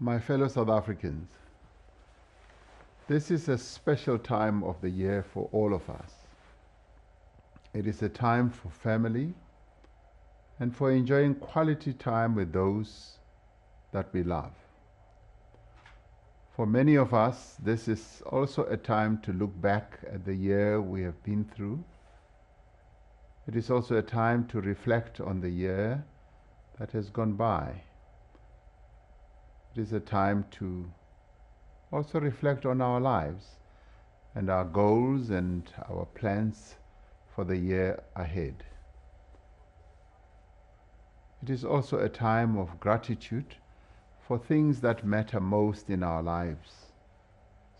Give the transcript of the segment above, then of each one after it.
My fellow South Africans, this is a special time of the year for all of us. It is a time for family and for enjoying quality time with those that we love. For many of us, this is also a time to look back at the year we have been through. It is also a time to reflect on the year that has gone by. It is a time to also reflect on our lives and our goals and our plans for the year ahead. It is also a time of gratitude for things that matter most in our lives,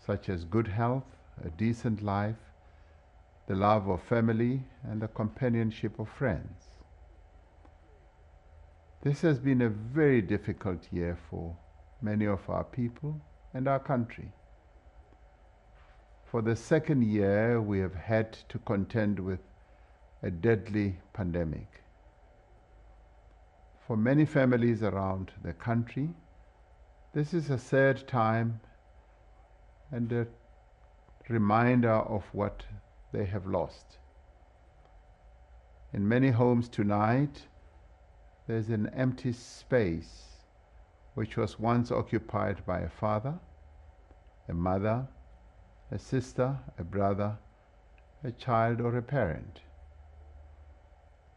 such as good health, a decent life, the love of family, and the companionship of friends. This has been a very difficult year for many of our people and our country. For the second year, we have had to contend with a deadly pandemic. For many families around the country, this is a sad time and a reminder of what they have lost. In many homes tonight, there's an empty space which was once occupied by a father, a mother, a sister, a brother, a child, or a parent.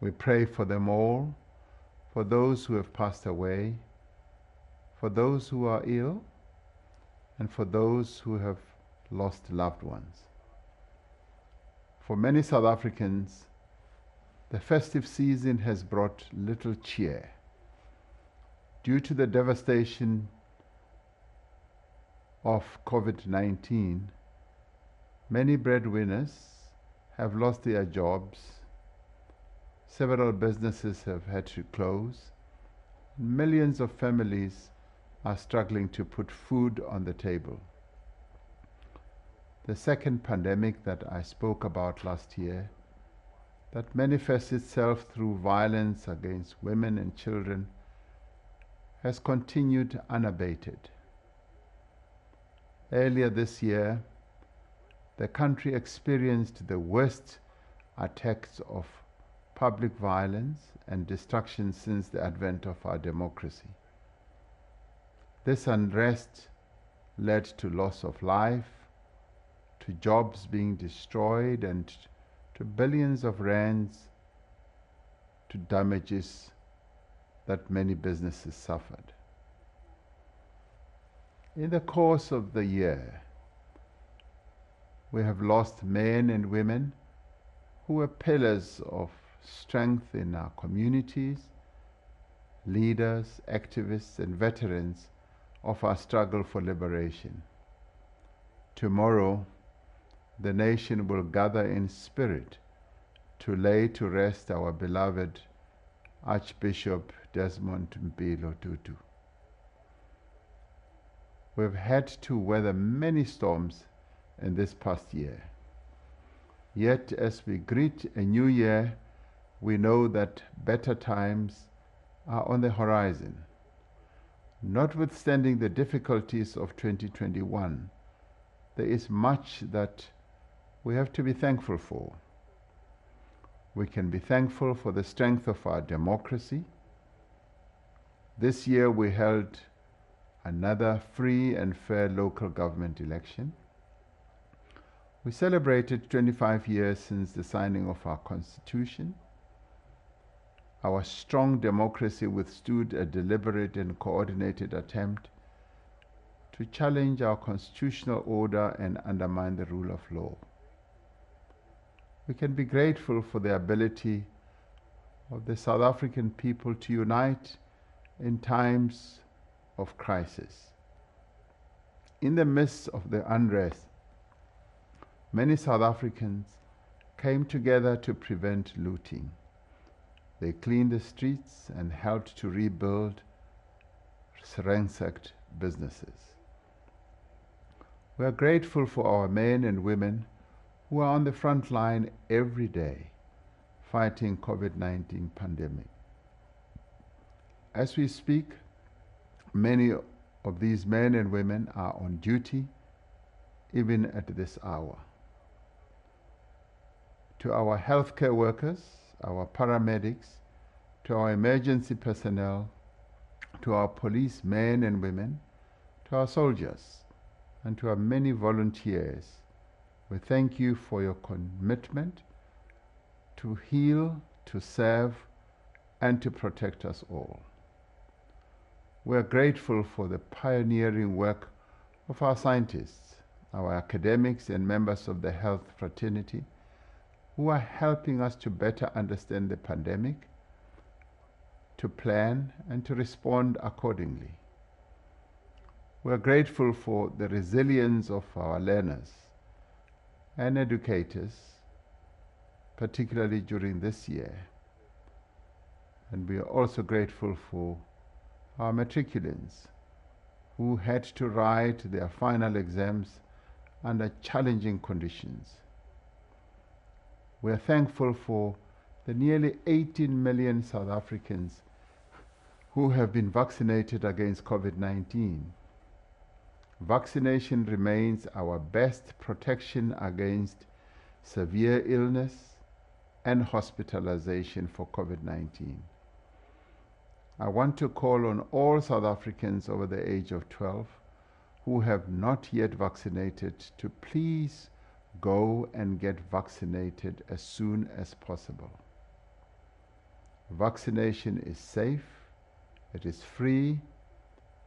We pray for them all, for those who have passed away, for those who are ill, and for those who have lost loved ones. For many South Africans, the festive season has brought little cheer. Due to the devastation of COVID-19, many breadwinners have lost their jobs, several businesses have had to close, and millions of families are struggling to put food on the table. The second pandemic that I spoke about last year, that manifests itself through violence against women and children, has continued unabated. Earlier this year, the country experienced the worst attacks of public violence and destruction since the advent of our democracy. This unrest led to loss of life, to jobs being destroyed, and to billions of rands to damages that many businesses suffered. In the course of the year, we have lost men and women who were pillars of strength in our communities, leaders, activists, and veterans of our struggle for liberation. Tomorrow, the nation will gather in spirit to lay to rest our beloved Archbishop Desmond Mpilo Tutu. We've had to weather many storms in this past year. Yet, as we greet a new year, we know that better times are on the horizon. Notwithstanding the difficulties of 2021, there is much that we have to be thankful for. We can be thankful for the strength of our democracy. This year we held another free and fair local government election. We celebrated 25 years since the signing of our Constitution. Our strong democracy withstood a deliberate and coordinated attempt to challenge our constitutional order and undermine the rule of law. We can be grateful for the ability of the South African people to unite in times of crisis. In the midst of the unrest, many South Africans came together to prevent looting. They cleaned the streets and helped to rebuild ransacked businesses. We are grateful for our men and women who are on the front line every day fighting COVID-19 pandemic. As we speak, many of these men and women are on duty even at this hour. To our healthcare workers, our paramedics, to our emergency personnel, to our police men and women, to our soldiers, and to our many volunteers, we thank you for your commitment to heal, to serve, and to protect us all. We are grateful for the pioneering work of our scientists, our academics, and members of the health fraternity who are helping us to better understand the pandemic, to plan, and to respond accordingly. We are grateful for the resilience of our learners and educators, particularly during this year. And we are also grateful for our matriculants who had to write their final exams under challenging conditions. We are thankful for the nearly 18 million South Africans who have been vaccinated against COVID-19. Vaccination remains our best protection against severe illness and hospitalization for COVID-19. I want to call on all South Africans over the age of 12 who have not yet vaccinated to please go and get vaccinated as soon as possible. Vaccination is safe, it is free,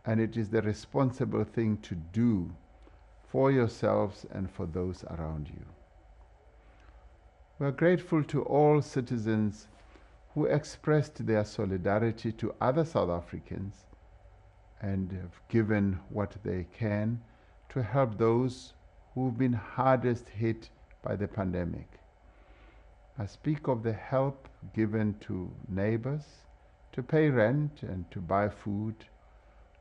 and it is the responsible thing to do for yourselves and for those around you. We are grateful to all citizens who expressed their solidarity to other South Africans and have given what they can to help those who've been hardest hit by the pandemic. I speak of the help given to neighbors to pay rent and to buy food,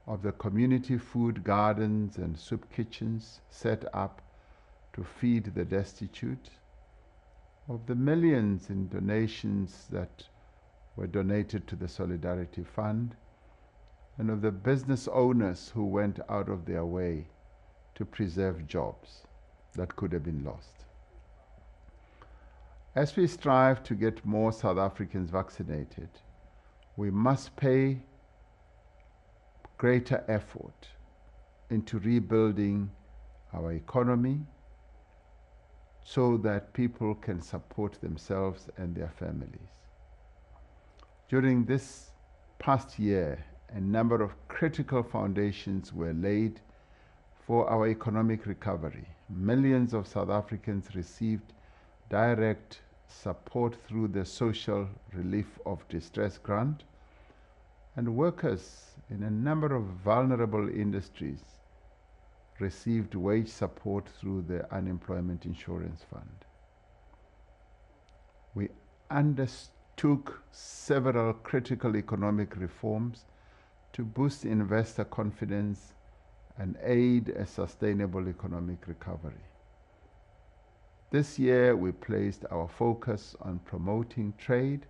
of the community food gardens and soup kitchens set up to feed the destitute, of the millions in donations that were donated to the Solidarity Fund, and of the business owners who went out of their way to preserve jobs that could have been lost. As we strive to get more South Africans vaccinated, we must pay greater effort into rebuilding our economy so that people can support themselves and their families. During this past year, a number of critical foundations were laid for our economic recovery. Millions of South Africans received direct support through the Social Relief of Distress Grant, and workers in a number of vulnerable industries received wage support through the Unemployment Insurance Fund. We undertook several critical economic reforms to boost investor confidence and aid a sustainable economic recovery. This year, we placed our focus on promoting trade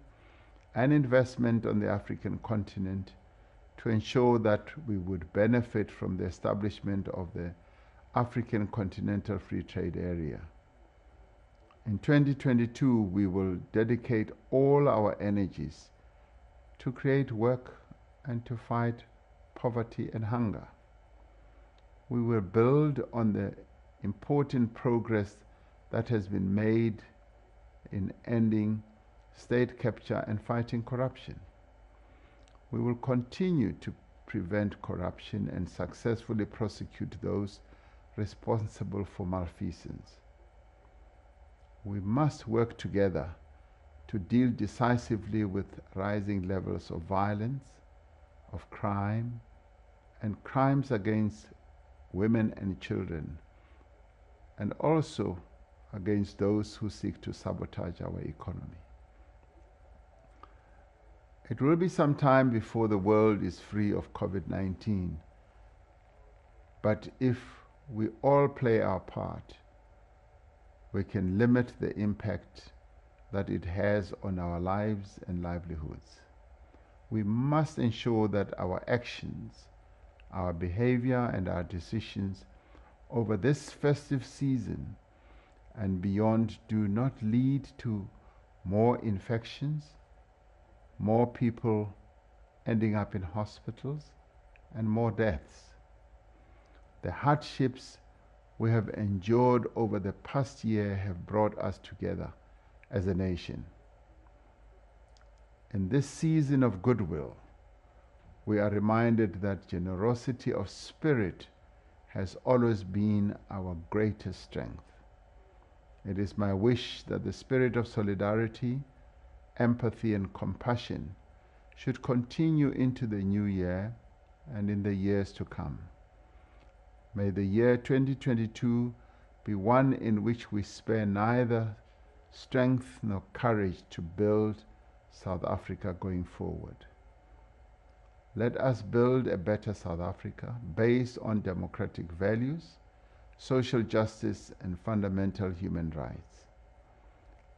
and investment on the African continent to ensure that we would benefit from the establishment of the African Continental Free Trade Area. In 2022, we will dedicate all our energies to create work and to fight poverty and hunger. We will build on the important progress that has been made in ending state capture and fighting corruption. We will continue to prevent corruption and successfully prosecute those responsible for malfeasance. We must work together to deal decisively with rising levels of violence, of crime, and crimes against women and children, and also against those who seek to sabotage our economy. It will be some time before the world is free of COVID-19, but if we all play our part, we can limit the impact that it has on our lives and livelihoods. We must ensure that our actions our behavior and our decisions over this festive season and beyond do not lead to more infections, more people ending up in hospitals, and more deaths. The hardships we have endured over the past year have brought us together as a nation. In this season of goodwill, we are reminded that generosity of spirit has always been our greatest strength. It is my wish that the spirit of solidarity, empathy, and compassion should continue into the new year and in the years to come. May the year 2022 be one in which we spare neither strength nor courage to build South Africa going forward. Let us build a better South Africa based on democratic values, social justice, and fundamental human rights.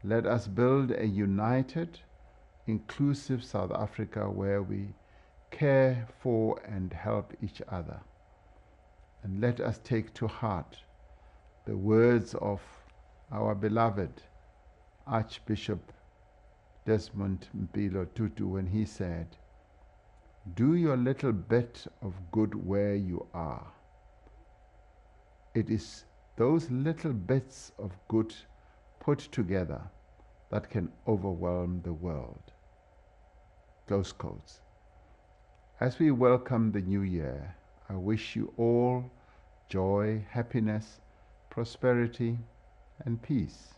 Let us build a united, inclusive South Africa where we care for and help each other. And let us take to heart the words of our beloved Archbishop Desmond Mpilo Tutu when he said, "Do your little bit of good where you are." It is those little bits of good put together that can overwhelm the world. Close quotes. As we welcome the new year, I wish you all joy, happiness, prosperity, and peace.